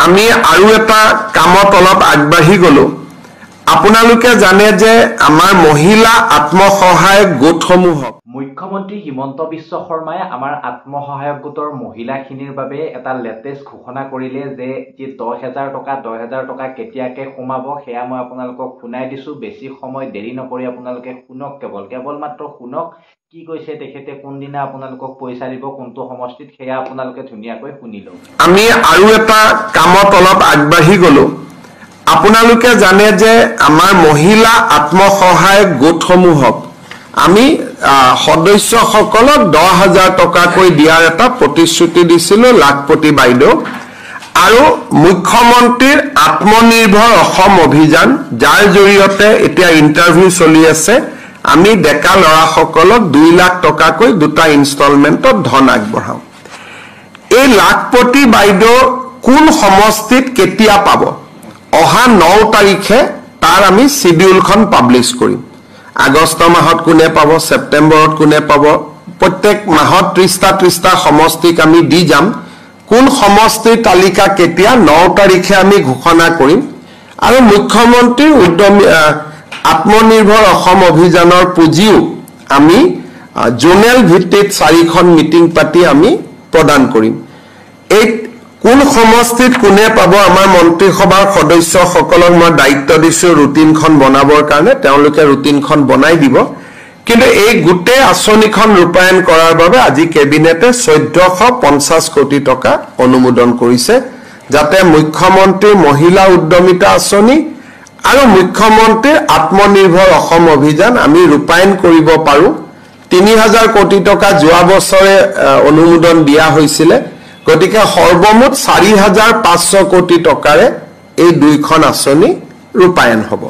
আমি আৰু এটা কামত অলপ আগবাঢ়ি গলো আপোনালোকে জানে যে আমাৰ মহিলা আত্মসহায়ক গোটসমূহক মুখ্যমন্ত্ৰী হিমন্ত বিশ্ব শৰ্মাই আমাৰ আত্মসহায়ক গোটৰ মহিলাখিনিৰ বাবে এটা লেটেষ্ট ঘোষণা কৰিলে যে 10,000 টকা কেতিয়াকে সোমাব সেয়া মই আপোনালোকক শুনাই দিছো বেছি সময় দেৰি নকৰি আপোনালোকে শুনক কেৱল মাত্ৰ শুনক কি কৈছে তেখেতে কোনদিনা আপোনালোকক পইচা দিব কোনটো সমষ্টিত সেয়া আপোনালোকে ধুনীয়াকৈ শুনিলো আমি আৰু এটা কামত অলপ আগবাঢ়ি গলো আপোনালোকে জানে যে আমাৰ মহিলা আত্মসহায়ক গোটসমূহক আমি সদস্যসকলক 10,000 টকাকৈ দিয়াৰ এটা প্ৰতিশ্ৰুতি দিছিলো লাখপতি বাইদেউ আৰু মুখ্যমন্ত্ৰীৰ আত্মনিৰ্ভৰ অসম অভিযান যাৰ জৰিয়তে এতিয়া ইন্টাৰভিউ চলি আছে আমি ডেকা লৰাসকলক 2 লাখ টকাকৈ দুটা ইনষ্টলমেন্টত ধন আগবঢ়াও এই লাখপতি বাইদেউ কোন সমষ্টিত কেতিয়া পাব অহা 9 তাৰিখে তাৰ আমি শিডিউলখন পাব্লিশ কৰিম আগষ্ট মাহত কোনে পাব সেপ্টেম্বৰত কোনে পাব প্ৰত্যেক মাহত 30টা সমষ্টিক আমি দি যাম কোন সমষ্টিৰ তালিকা কেতিয়া 9 তাৰিখে আমি ঘোষণা কৰিম আৰু মুখ্যমন্ত্ৰীৰ উদ্যমী আত্মনিৰ্ভৰ অসম অভিযানৰ পুঁজিও আমি জোনেল ভিত্তিত 4খন মিটিং পাতি আমি প্ৰদান কৰিম এই কোন সমষ্টিত কোনে পাব আমাৰ মন্ত্ৰী সভাৰ সদস্যসকলক মই দায়িত্ব দিছো ৰুটিনখন বনাবৰ কাৰণে তেওঁলোকে ৰুটিনখন বনাই দিব কিন্তু এই গুটে আঁচনিখন ৰূপায়ণ কৰাৰ বাবে আজি কেবিনেটে 1450 কোটি টকা অনুমোদন কৰিছে যাতে মুখ্যমন্ত্ৰীৰ মহিলা উদ্যমিতা আঁচনি আৰু মুখ্যমন্ত্ৰীৰ আত্মনিৰ্ভৰ অসম অভিযান আমি ৰূপায়ণ কৰিব পাৰো 3000 কোটি টকা যোৱা বছৰে অনুমোদন দিয়া হৈছিল গতিকে সৰ্বমুঠ 4500 কোটি টকাৰে এই দুইখন আঁচনি ৰূপায়ণ হ'ব